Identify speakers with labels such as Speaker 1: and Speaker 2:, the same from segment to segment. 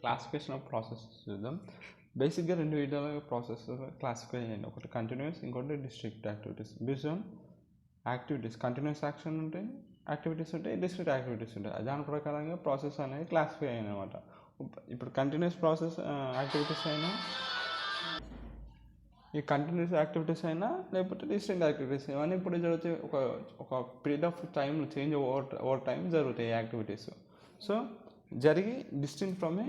Speaker 1: Classification of processes చూద్దాం. బేసిక్గా రెండు విధాలుగా ప్రాసెస్ క్లాసిఫై అయ్యాయి. ఒకటి కంటిన్యూస్, ఇంకోటి district activities. Based on activities continuous action ఉంటాయి, యాక్టివిటీస్ ఉంటాయి, డిస్ట్రిక్ట్ యాక్టివిటీస్ ఉంటాయి. దాని ప్రకారంగా ప్రాసెస్ అనేది క్లాసిఫై అయ్యాయి అనమాట. ఇప్పుడు కంటిన్యూస్ ప్రాసెస్ యాక్టివిటీస్ అయినా, ఈ కంటిన్యూస్ యాక్టివిటీస్ అయినా లేకపోతే డిస్టింక్ట్ యాక్టివిటీస్ ఇవన్నీ ఇప్పుడు జరుగుతాయి. ఒక period of time change over time జరుగుతాయి యాక్టివిటీస్. సో జరిగి distinct from a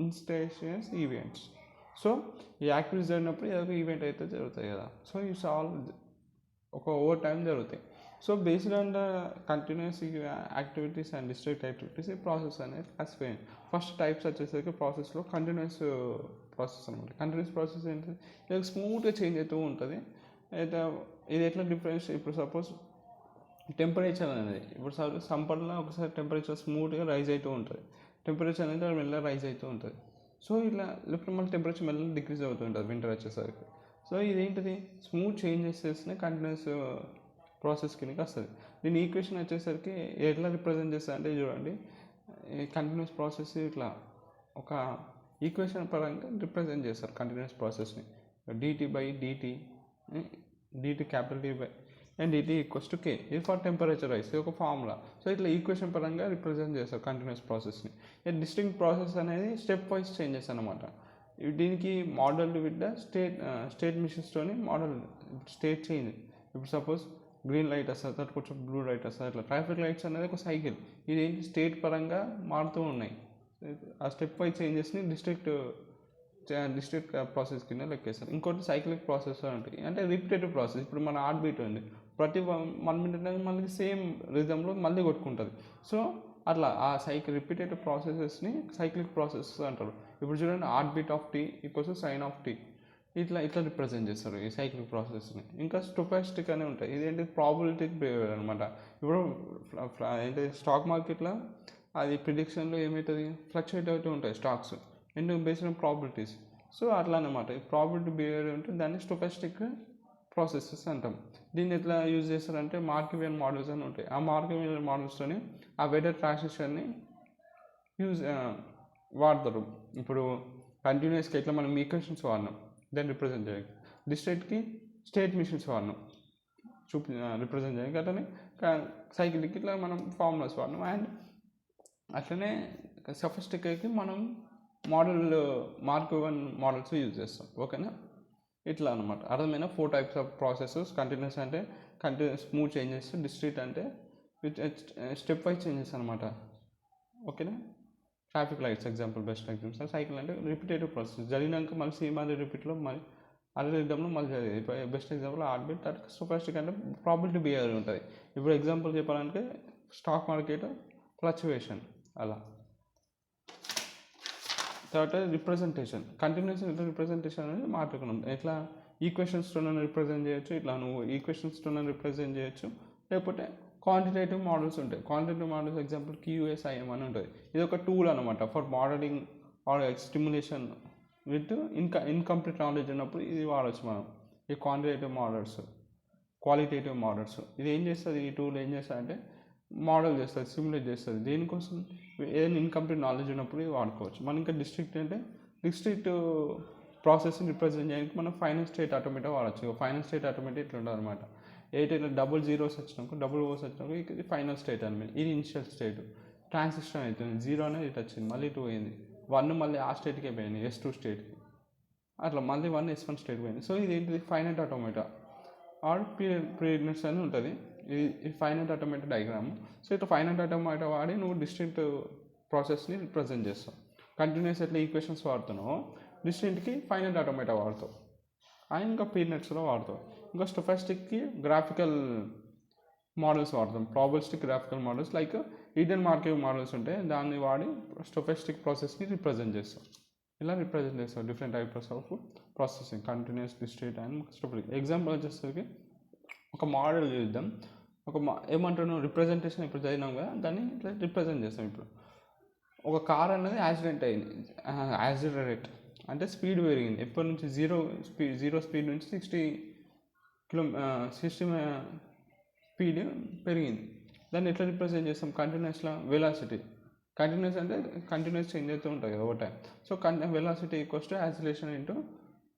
Speaker 1: instantaneous events. So ఈ యాక్టివిటీస్ జరిగినప్పుడు ఏదో ఒక ఈవెంట్ అయితే జరుగుతాయి కదా. సో ఇట్స్ ఆల్ ఒక ఓవర్ టైం జరుగుతాయి. So based on the continuous activities and district activities ఈ ప్రాసెస్ అనేది క్లాసిఫై అయింది. ఫస్ట్ టైప్స్ వచ్చేసరికి ప్రాసెస్లో కంటిన్యూస్ ప్రాసెస్ అనమాట. కంటిన్యూస్ ప్రాసెస్ ఏంటి, ఇది స్మూత్గా చేంజ్ అవుతూ ఉంటుంది. అయితే ఇది ఎట్లా డిఫరెన్స్, ఇప్పుడు సపోజ్ టెంపరేచర్ అనేది, ఇప్పుడు సమ్మర్లో ఒకసారి టెంపరేచర్ స్మూత్గా రైజ్ అవుతూ ఉంటుంది. టెంపరేచర్ అనేది మెల్లగా రైజ్ అవుతూ ఉంటుంది. సో ఇలా లేకపోతే మళ్ళీ టెంపరేచర్ మెల్లగా డిక్రీజ్ అవుతూ ఉంటుంది వింటర్ వచ్చేసరికి. సో ఇదేంటిది, స్మూత్ చేంజెస్ని కంటిన్యూస్ ప్రాసెస్ కిందకి వస్తుంది. దీని ఈక్వేషన్ వచ్చేసరికి ఎట్లా రిప్రజెంట్ చేస్తుంది అంటే చూడండి, కంటిన్యూస్ ప్రాసెస్ ఇట్లా ఒక ఈక్వేషన్ పరంగా రిప్రజెంట్ చేస్తారు కంటిన్యూస్ ప్రాసెస్ని. Dt by dt, dt capital T by and dt equals to k, ఇది ఫర్ టెంపరేచర్ రైస్, ఇది ఒక ఫార్ములా. సో ఇట్లా ఈక్వేషన్ పరంగా రిప్రజెంట్ చేస్తారు కంటిన్యూస్ ప్రాసెస్ని. డిస్టింక్ట్ ప్రాసెస్ అనేది స్టెప్ వైజ్ చేంజెస్ అనమాట. దీనికి మోడల్ విత్ ద స్టేట్ మిషన్స్తోని మోడల్ స్టేట్ చేంజ్. ఇప్పుడు సపోజ్ గ్రీన్ లైట్ వస్తుంది, తర్వాత కొంచెం బ్లూ లైట్ వస్తుంది. ఇట్లా ట్రాఫిక్ లైట్స్ అనేది ఒక సైకిల్, ఇది ఏంటి స్టేట్ పరంగా మారుతూ ఉన్నాయి. ఆ స్టెప్ వైజ్ చేంజెస్ని డిస్ట్రిక్ట్ ప్రాసెస్ కింద లెక్కేస్తారు. ఇంకోటి సైక్లిక్ ప్రాసెస్ ఉంటాయి, అంటే రిపిటేటివ్ ప్రాసెస్. ఇప్పుడు మన హార్ట్ బీట్ ఉంది, ప్రతి 1 minute అనేది మళ్ళీ సేమ్ రిథంలో మళ్ళీ కొట్టుకుంటుంది. సో అట్లా ఆ రిపిటేటివ్ ప్రాసెసెస్ని సైక్లిక్ ప్రాసెస్ అంటారు. ఇప్పుడు చూడండి, heart beat of T equals sine of T, ఇట్లా రిప్రజెంట్ చేస్తారు ఈ సైక్లిక్ ప్రాసెస్ని. ఇంకా స్టొకాస్టిక్ అని ఉంటాయి, ఇదేంటి ప్రాబిలిటీ బిహేవియర్ అనమాట. ఇప్పుడు ఏంటి స్టాక్ మార్కెట్లో అది ప్రిడిక్షన్లో ఏమవుతుంది, ఫ్లక్చుయేట్ అవుతూ ఉంటాయి స్టాక్స్, ఎందుకు బేస్డ్ ఆన్ ప్రాబిలిటీస్. సో అట్లా అనమాట, ప్రాబిలిటీ బిహేవియర్ ఉంటే దాన్ని స్టొకాస్టిక్ ప్రాసెసెస్ అంటాం. దీన్ని ఎట్లా యూజ్ చేస్తారంటే మార్కివియన్ మోడల్స్ అని ఉంటాయి. ఆ మార్కివియన్ మోడల్స్తోని ఆ వెదర్ ట్రాన్సిషన్ని వాడతారు. ఇప్పుడు కంటిన్యూస్గా ఇట్లా మనం ఈక్వేషన్స్ వాడినాం, దాన్ని రిప్రజెంట్ చేయడానికి. డిస్ట్రిక్ట్కి స్టేట్ మిషన్స్ వాడినాం రిప్రజెంట్ చేయడానికి. అట్లనే సైకిల్కి ఇట్లా మనం ఫార్ములాస్ వాడినాం. అండ్ అట్లనే సఫిస్టికేట్కి మనం మార్కివియన్ మోడల్స్ యూజ్ చేస్తాం. ఓకేనా, ఇట్లా అనమాట. అర్థమైన 4 types ఆఫ్ ప్రాసెసెస్. కంటిన్యూస్ అంటే కంటిన్యూస్ స్మూత్ చేంజెస్, డిస్ట్రిక్ట్ అంటే స్టెప్ వైజ్ చేంజెస్ అనమాట. ఓకేనా, traffic lights example, best example. Cycle అంటే రిపిటేటివ్ ప్రాసెస్, జరిగినాక మళ్ళీ సేమ్ అదే రిపీట్లో మళ్ళీ అదే రిథంలో మళ్ళీ జరిగేది. Best example heart beat. తర్వాత స్టొకాస్టిక్ అంటే ప్రాబిలిటీ బిహేవియర్ ఉంటుంది. ఇప్పుడు ఎగ్జాంపుల్ చెప్పాలంటే స్టాక్ మార్కెట్ ఫ్లక్చువేషన్ అలా. తర్వాత రిప్రజెంటేషన్, కంటిన్యూస్ రిప్రజెంటేషన్ అనేది మాట్లాడుకున్నాం. ఎట్లా ఈక్వేషన్స్తో రిప్రజెంట్ చేయొచ్చు, ఇట్లా నువ్వు ఈక్వేషన్స్తో రిప్రజెంట్ చేయొచ్చు, లేకపోతే క్వాంటిటేటివ్ మోడల్స్ ఉంటాయి. క్వాంటిటేటివ్ మోడల్స్ ఎగ్జాంపుల్ QSIM అని ఉంటుంది. ఇది ఒక టూల్ అనమాట for modeling or stimulation with incomplete knowledge ఉన్నప్పుడు ఇది వాడచ్చు మనం. ఈ క్వాంటిటేటివ్ మోడల్స్, క్వాలిటేటివ్ మోడల్స్, ఇది ఏం చేస్తుంది, ఈ టూల్ ఏం చేస్తుంది అంటే మోడల్ చేస్తుంది, సిమ్యులేట్ చేస్తుంది. దేనికోసం, ఏదైనా ఇన్కంప్లీట్ నాలెడ్జ్ ఉన్నప్పుడు ఇది వాడుకోవచ్చు. మనం ఇంకా డిస్ట్రిక్ట్ అంటే డిస్ట్రిక్ట్ ప్రాసెస్ని రిప్రజెంట్ చేయడానికి మనం ఫైనల్ స్టేట్ ఆటోమేటా వాడచ్చు. ఫైనల్ స్టేట్ ఆటోమేటా ఇట్లా ఉంటుంది అనమాట. ఇట్లా డబుల్ జీరోస్ వచ్చినాక, డబుల్ ఓస్ వచ్చినాక ఇది ఫైనల్ స్టేట్ అనమాట. ఇది ఇనిషియల్ స్టేట్, ట్రాన్సిషన్ అవుతుంది. 0 అనేది ఇటు వచ్చింది, మళ్ళీ 2 అయింది, 1 మళ్ళీ ఆ స్టేట్కే పోయింది, S2 స్టేట్కి. అట్లా మళ్ళీ 1 S1 స్టేట్ పోయింది. సో ఇది ఏంటిది, ఫైనైట్ ఆటోమేటా ఆర్ పీరియడ్నెస్ అని ఉంటుంది. ఇది ఫైనైట్ ఆటోమేటా డయాగ్రామ్. సో ఇట్లా ఫైనైట్ ఆటోమేటా వాడి నువ్వు డిస్టింక్ట్ ప్రాసెస్ని రిప్రజెంట్ చేస్తావు. కంటిన్యూస్ ఎట్లా ఈక్వేషన్స్ వాడుతున్నావు, డిస్టింక్ట్కి ఫైనైట్ ఆటోమేటా వాడతావు, అండ్ ఇంకా పీరియడ్నెస్లో వాడతావు. ఇంకా స్టొకాస్టిక్కి గ్రాఫికల్ మోడల్స్ వాడతాం. Probabilistic graphical models like hidden Markov models ఉంటాయి, దాన్ని వాడి స్టొకాస్టిక్ ప్రాసెస్ని రిప్రజెంట్ చేస్తాం. ఇలా రిప్రజెంట్ చేస్తాం different types of processing, continuous, district and stochastic. Example వచ్చేసరికి ఒక మోడల్ చూద్దాం. ఏమంటాను, రిప్రజెంటేషన్ ఇప్పుడు చదివినాం కదా, దాన్ని ఇట్లా రిప్రజెంట్ చేస్తాం. ఇప్పుడు ఒక కార్ అనేది యాక్సిడెంట్ అయింది, యాక్సిలరేట్ అంటే స్పీడ్ పెరిగింది. ఎప్పటి నుంచి జీరో స్పీడ్ నుంచి 60 స్పీడ్ పెరిగింది. దాన్ని ఎట్లా రిప్రజెంట్ చేస్తాం, కంటిన్యూస్లో వెలాసిటీ. కంటిన్యూస్ అంటే కంటిన్యూస్ చేంజ్ అవుతూ ఉంటుంది కదా over time. So velocity equals to acceleration into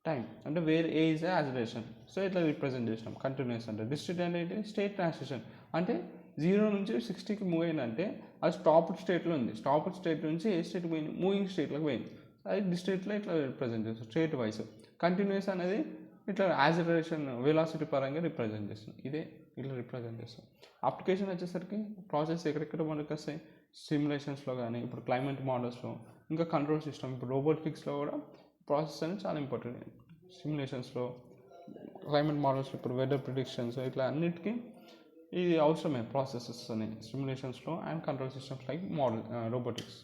Speaker 1: time, అంటే where a is acceleration. So ఇట్లా రిప్రజెంట్ చేసినాం కంటిన్యూస్ అంటే. డిస్క్రీట్ అంటే ఏంటి, స్టేట్ ట్రాన్సిషన్, అంటే 0 నుంచి 60కి మూవ్ అయిందంటే అది స్టాప్డ్ స్టేట్లో ఉంది, స్టాప్డ్ స్టేట్ నుంచి ఏ స్టేట్కి పోయింది, మూవింగ్ స్టేట్లోకి పోయింది. అది డిస్క్రీట్లో ఇట్లా రిప్రజెంట్ చేస్తాం స్టేట్ వైస్. కంటిన్యూస్ అనేది ఇట్లా యాక్సిలరేషన్ వెలాసిటీ పరంగా రిప్రజెంట్ చేస్తాం, ఇదే ఇట్లా రిప్రజెంట్ చేస్తాం. అప్లికేషన్ వచ్చేసరికి ప్రాసెస్ ఎక్కడెక్కడ మనకు వస్తాయి, సిమ్యులేషన్స్లో కానీ, ఇప్పుడు క్లైమేట్ మోడల్స్లో, ఇంకా కంట్రోల్ సిస్టమ్, ఇప్పుడు రోబోటిక్స్లో కూడా ప్రాసెస్ అనేది చాలా ఇంపార్టెంట్. సిమ్యులేషన్స్లో, క్లైమేట్ మోడల్స్లో, ఇప్పుడు వెదర్ ప్రిడిక్షన్స్, ఇట్లా అన్నిటికీ ఇది అవసరమే ప్రాసెసెస్ అని సిమ్యులేషన్స్లో and control systems like model robotics.